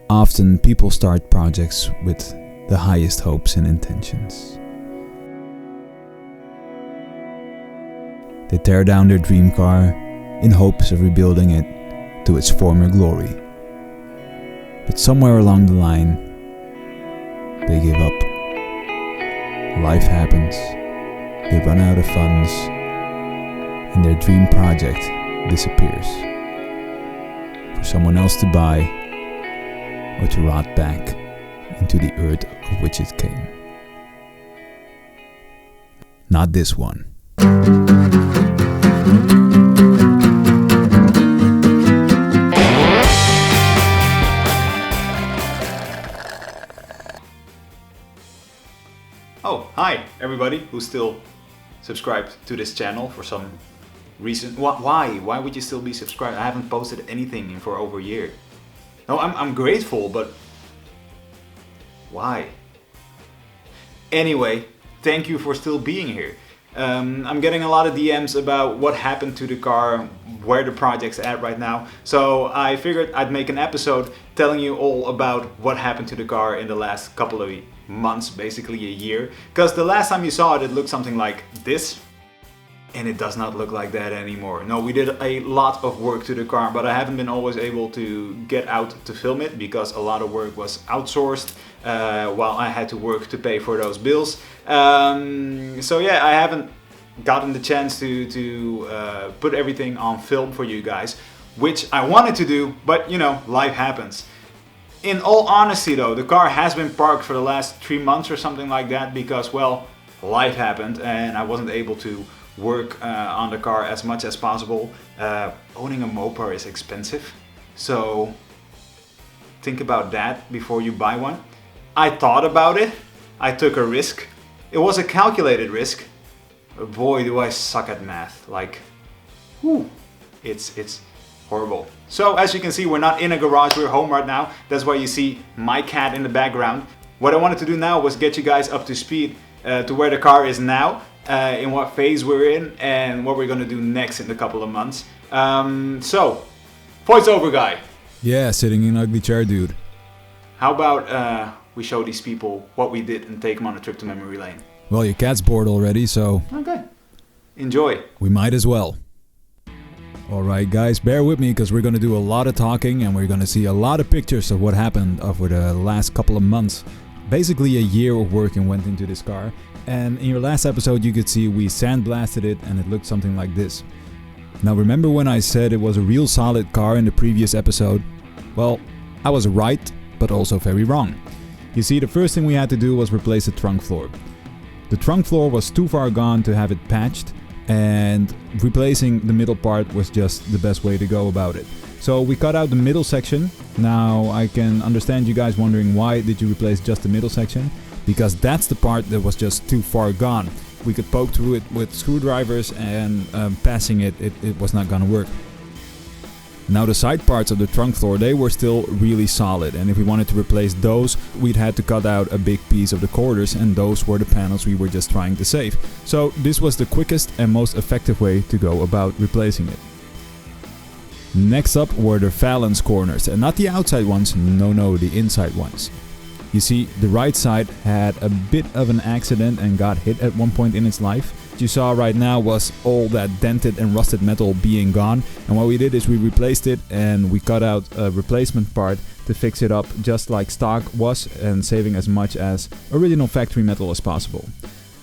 Often people start projects with the highest hopes and intentions. They tear down their dream car in hopes of rebuilding it to its former glory. But somewhere along the line, they give up. Life happens, they run out of funds, and their dream project disappears. For someone else to buy, or to rot back into the earth of which it came. Not this one. Oh, hi everybody who's still subscribed to this channel for some reason. Why? Why would you still be subscribed? I haven't posted anything for over a year. No, I'm grateful, but why? Anyway, thank you for still being here. I'm getting a lot of DMs about what happened to the car, where the project's at right now. So I figured I'd make an episode telling you all about what happened to the car in the last couple of months, basically a year. Because the last time you saw it, it looked something like this. And it does not look like that anymore. No, we did a lot of work to the car, but I haven't been always able to get out to film it because a lot of work was outsourced while I had to work to pay for those bills. So yeah, I haven't gotten the chance to put everything on film for you guys, which I wanted to do, but you know, life happens. In all honesty though, the car has been parked for the last 3 months or something like that because, well, life happened and I wasn't able to work on the car as much as possible. Owning a Mopower is expensive, so think about that before you buy one. I thought about it, I took a risk. It was a calculated risk, but boy do I suck at math. Like, whew, it's horrible. So as you can see, we're not in a garage, we're home right now. That's why you see my cat in the background. What I wanted to do now was get you guys up to speed to where the car is now. In what phase we're in and what we're gonna do next in a couple of months. So, voiceover guy. Yeah, sitting in an ugly chair, dude. How about we show these people what we did and take them on a trip to memory lane? Well, your cat's bored already, so... Okay. Enjoy. We might as well. Alright guys, bear with me because we're gonna do a lot of talking and we're gonna see a lot of pictures of what happened over the last couple of months. Basically a year of working went into this car. And in your last episode you could see we sandblasted it and it looked something like this. Now remember when I said it was a real solid car in the previous episode? Well, I was right, but also very wrong. You see, the first thing we had to do was replace the trunk floor. The trunk floor was too far gone to have it patched, and replacing the middle part was just the best way to go about it. So we cut out the middle section. Now I can understand you guys wondering, why did you replace just the middle section? Because that's the part that was just too far gone. We could poke through it with screwdrivers and passing it was not gonna work. Now the side parts of the trunk floor, they were still really solid, and if we wanted to replace those, we'd had to cut out a big piece of the quarters, and those were the panels we were just trying to save. So this was the quickest and most effective way to go about replacing it. Next up were the valance corners, and not the outside ones, no, the inside ones. You see, the right side had a bit of an accident and got hit at one point in its life. What you saw right now was all that dented and rusted metal being gone, and what we did is we replaced it and we cut out a replacement part to fix it up just like stock was, and saving as much as original factory metal as possible.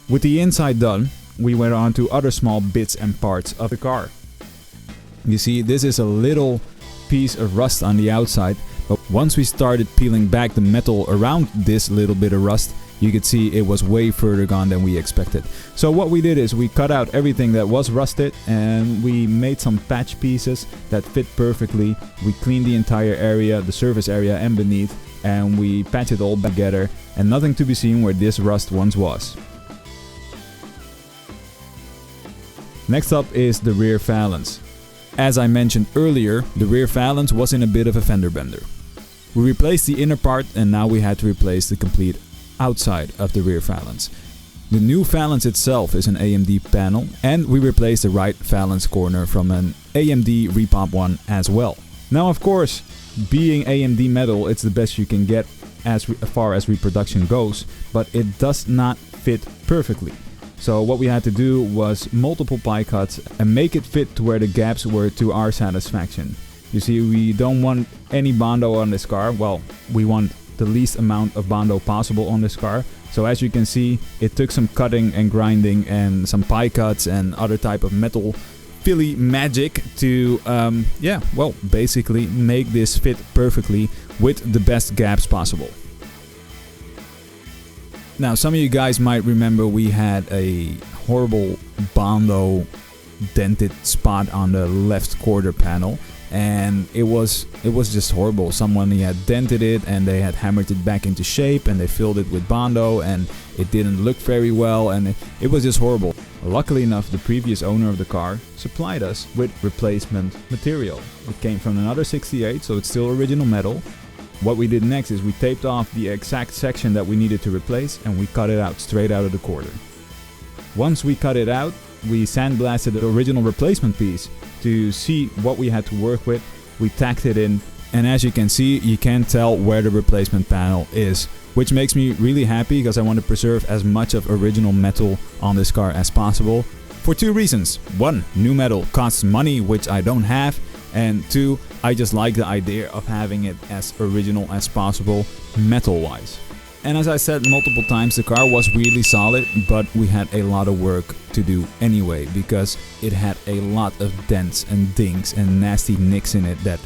With the inside done, we went on to other small bits and parts of the car. You see, this is a little piece of rust on the outside, but once we started peeling back the metal around this little bit of rust, you could see it was way further gone than we expected. So what we did is we cut out everything that was rusted and we made some patch pieces that fit perfectly. We cleaned the entire area, the surface area and beneath, and we patched it all back together, and nothing to be seen where this rust once was. Next up is the rear valance. As I mentioned earlier, the rear valance was in a bit of a fender bender. We replaced the inner part and now we had to replace the complete outside of the rear valance. The new valance itself is an AMD panel, and we replaced the right valance corner from an AMD repop one as well. Now of course, being AMD metal, it's the best you can get as far as reproduction goes, but it does not fit perfectly. So what we had to do was multiple pie cuts and make it fit to where the gaps were to our satisfaction. You see, we don't want any Bondo on this car. Well, we want the least amount of Bondo possible on this car. So as you can see, it took some cutting and grinding and some pie cuts and other type of metal Philly magic to, basically make this fit perfectly with the best gaps possible. Now, some of you guys might remember we had a horrible Bondo dented spot on the left quarter panel, and it was just horrible. Someone had dented it and they had hammered it back into shape and they filled it with Bondo and it didn't look very well, and it was just horrible. Luckily enough, the previous owner of the car supplied us with replacement material. It came from another 68, so it's still original metal. What we did next is we taped off the exact section that we needed to replace and we cut it out straight out of the quarter. Once we cut it out, we sandblasted the original replacement piece to see what we had to work with. We tacked it in, and as you can see, you can tell where the replacement panel is, which makes me really happy because I want to preserve as much of original metal on this car as possible. For two reasons. One, new metal costs money, which I don't have. And two, I just like the idea of having it as original as possible, metal-wise. And as I said multiple times, the car was really solid, but we had a lot of work to do anyway, because it had a lot of dents and dings and nasty nicks in it that,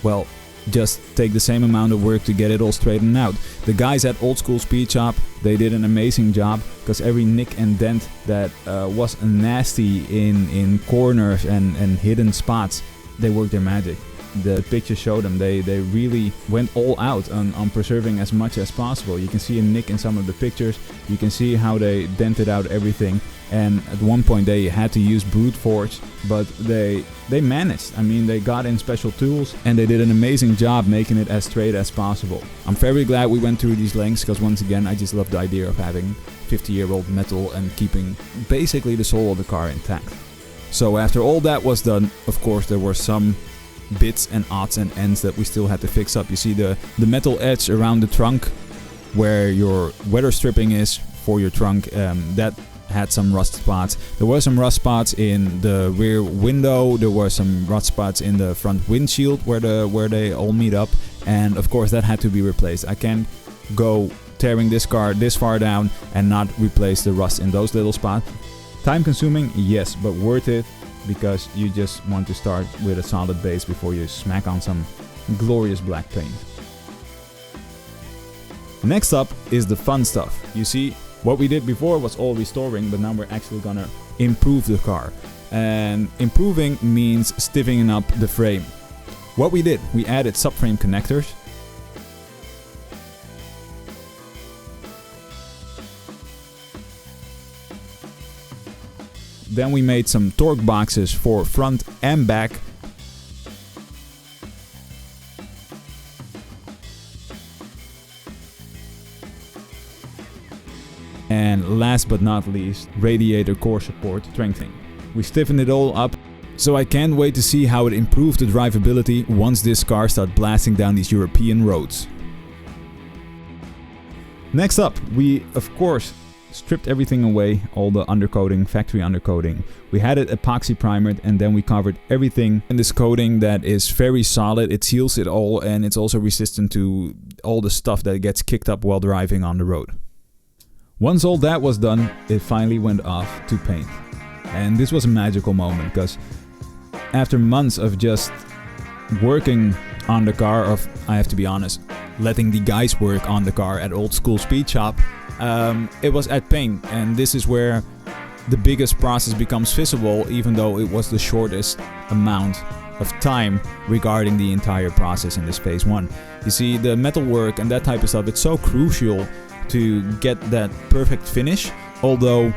well, just take the same amount of work to get it all straightened out. The guys at Old School Speed Shop, they did an amazing job, because every nick and dent that was nasty in corners and hidden spots, they worked their magic. The pictures showed them they really went all out on preserving as much as possible. You can see a nick in some of the pictures. You can see how they dented out everything. And at one point they had to use brute force, but they managed. I mean, they got in special tools and they did an amazing job making it as straight as possible. I'm very glad we went through these lengths, because once again, I just love the idea of having 50-year-old metal and keeping basically the soul of the car intact. So after all that was done, of course, there were some bits and odds and ends that we still had to fix up. You see the metal edge around the trunk where your weather stripping is for your trunk, that had some rust spots. There were some rust spots in the rear window. There were some rust spots in the front windshield where they all meet up, and of course that had to be replaced. I can't go tearing this car this far down and not replace the rust in those little spots. Time consuming, yes, but worth it, because you just want to start with a solid base before you smack on some glorious black paint. Next up is the fun stuff. You see, what we did before was all restoring, but now we're actually gonna improve the car. And improving means stiffening up the frame. What we did, we added subframe connectors. Then we made some torque boxes for front and back. And last but not least, radiator core support strengthening. We stiffened it all up, so I can't wait to see how it improved the drivability once this car starts blasting down these European roads. Next up, we of course stripped everything away, all the undercoating, factory undercoating. We had it epoxy primered, and then we covered everything in this coating that is very solid. It seals it all, and it's also resistant to all the stuff that gets kicked up while driving on the road. Once all that was done, it finally went off to paint. And this was a magical moment, because after months of just working on the car, I have to be honest, letting the guys work on the car at Old School Speed Shop, it was at paint, and this is where the biggest process becomes visible, even though it was the shortest amount of time regarding the entire process in this phase 1. You see, the metal work and that type of stuff, it's so crucial to get that perfect finish, although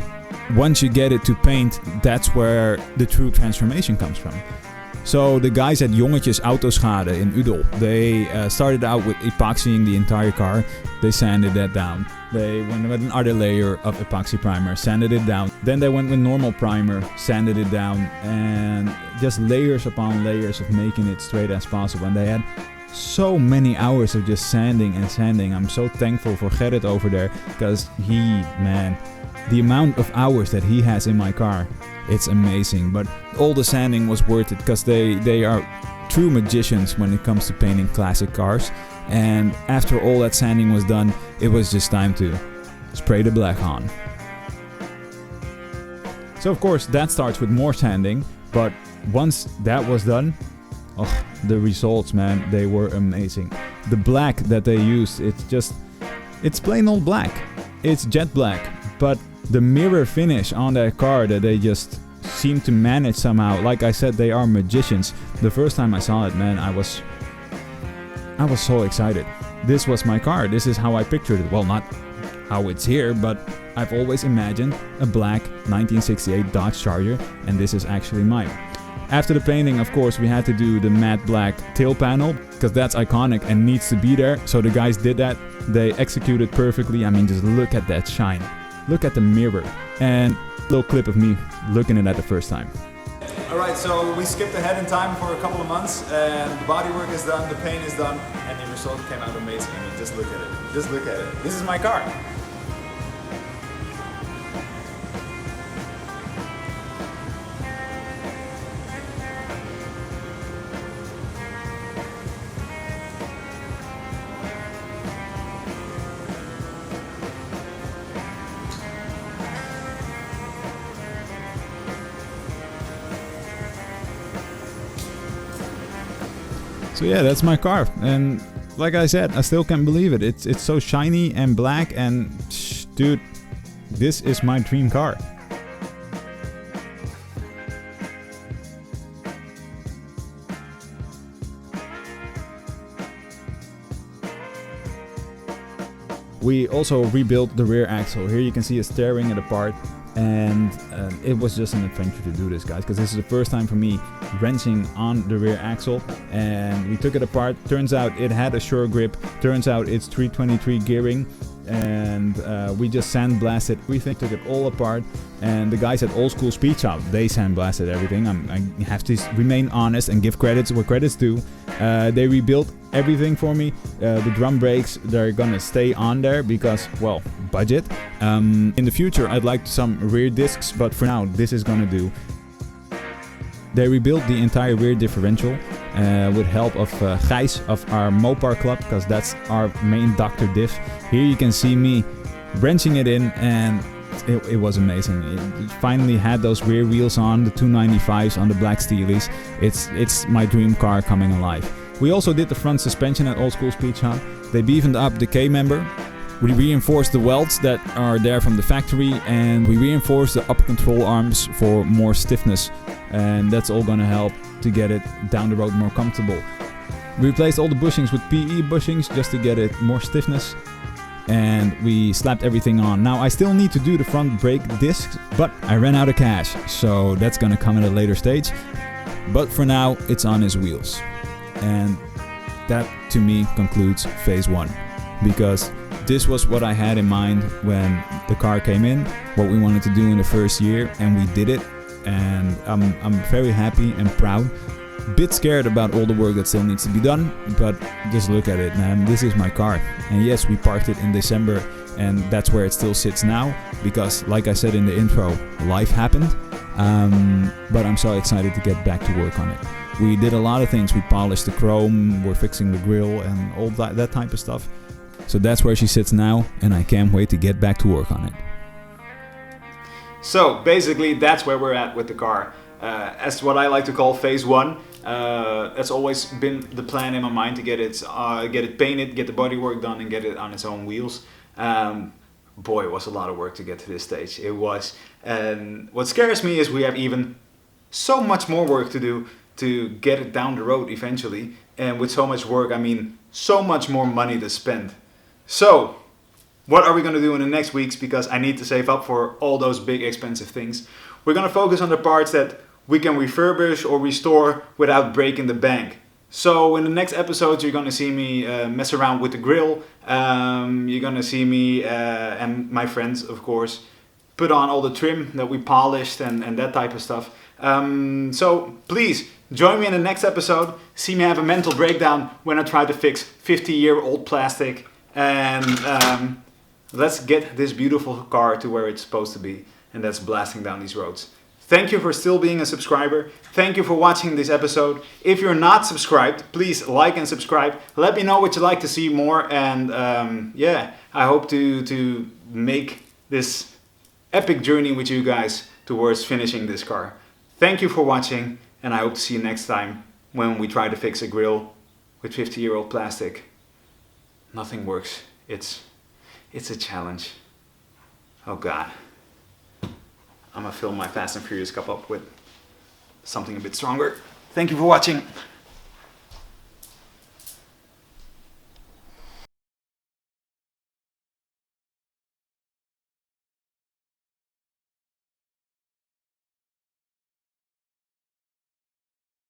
once you get it to paint, that's where the true transformation comes from. So the guys at Jongetjes Autoschade in Udel, they started out with epoxying the entire car. They sanded that down. They went with another layer of epoxy primer, sanded it down. Then they went with normal primer, sanded it down, and just layers upon layers of making it straight as possible. And they had so many hours of just sanding and sanding. I'm so thankful for Gerrit over there, because the amount of hours that he has in my car, it's amazing. But all the sanding was worth it, because they are true magicians when it comes to painting classic cars. And after all that sanding was done, it was just time to spray the black on. So of course that starts with more sanding, but once that was done, the results, man, they were amazing. The black that they used, it's plain old black. It's jet black, but the mirror finish on that car that they just seem to manage somehow. Like I said, they are magicians. The first time I saw it, man, I was so excited. This was my car. This is how I pictured it. Well, not how it's here, but I've always imagined a black 1968 Dodge Charger, and this is actually mine. After the painting, of course, we had to do the matte black tail panel, because that's iconic and needs to be there. So the guys did that. They executed perfectly. I mean, just look at that shine. Look at the mirror. And a little clip of me looking at it the first time. Alright, so we skipped ahead in time for a couple of months, and the bodywork is done, the paint is done, and the result came out amazing. I mean, just look at it. Just look at it. This is my car. So yeah, that's my car, and like I said, I still can't believe it. It's so shiny and black, and dude, this is my dream car. We also rebuilt the rear axle. Here you can see us tearing it apart, and it was just an adventure to do this, guys, because this is the first time for me wrenching on the rear axle, and we took it apart. Turns out it had a sure grip. Turns out it's 323 gearing, and we just sandblasted everything, took it all apart. And the guys at OLDSKOOL SPEEDSHOP, they sandblasted everything. I have to remain honest and give credits where credits due. They rebuilt everything for me. The drum brakes, they're gonna stay on there because, well, budget. In the future I'd like some rear discs, but for now this is gonna do. They rebuilt the entire rear differential with help of Gijs of our Mopower club, because that's our main Dr. Diff. Here you can see me wrenching it in, and it was amazing. It finally had those rear wheels on, the 295s on the black Steelies. It's my dream car coming alive. We also did the front suspension at OLDSKOOL SPEEDSHOP. They beefed up the K-member. We reinforced the welds that are there from the factory, and we reinforced the upper control arms for more stiffness, and that's all gonna help to get it down the road more comfortable. We replaced all the bushings with PE bushings just to get it more stiffness, and we slapped everything on. Now I still need to do the front brake discs, but I ran out of cash, so that's gonna come at a later stage. But for now, it's on his wheels. And that to me concludes phase 1, because this was what I had in mind when the car came in, what we wanted to do in the first year, and we did it. And I'm very happy and proud. Bit scared about all the work that still needs to be done, but just look at it, man. This is my car. And yes, we parked it in December, and that's where it still sits now, because like I said in the intro, life happened. But I'm so excited to get back to work on it. We did a lot of things. We polished the chrome, we're fixing the grill and all that type of stuff. So that's where she sits now, and I can't wait to get back to work on it. So basically that's where we're at with the car. As what I like to call phase 1. That's always been the plan in my mind, to get it painted, get the bodywork done, and get it on its own wheels. Boy, it was a lot of work to get to this stage. It was. And what scares me is we have even so much more work to do to get it down the road eventually. And with so much work, I mean so much more money to spend. So what are we going to do in the next weeks? Because I need to save up for all those big expensive things. We're going to focus on the parts that we can refurbish or restore without breaking the bank. So in the next episodes you're gonna see me mess around with the grill. You're gonna see me and my friends, of course, put on all the trim that we polished and that type of stuff. So please join me in the next episode. See me have a mental breakdown when I try to fix 50-year-old plastic. And let's get this beautiful car to where it's supposed to be. And that's blasting down these roads. Thank you for still being a subscriber. Thank you for watching this episode. If you're not subscribed, please like and subscribe. Let me know what you'd like to see more. And yeah, I hope to make this epic journey with you guys towards finishing this car. Thank you for watching, and I hope to see you next time when we try to fix a grill with 50-year-old plastic. Nothing works. It's a challenge. Oh God. I'm gonna fill my Fast and Furious cup up with something a bit stronger. Thank you for watching.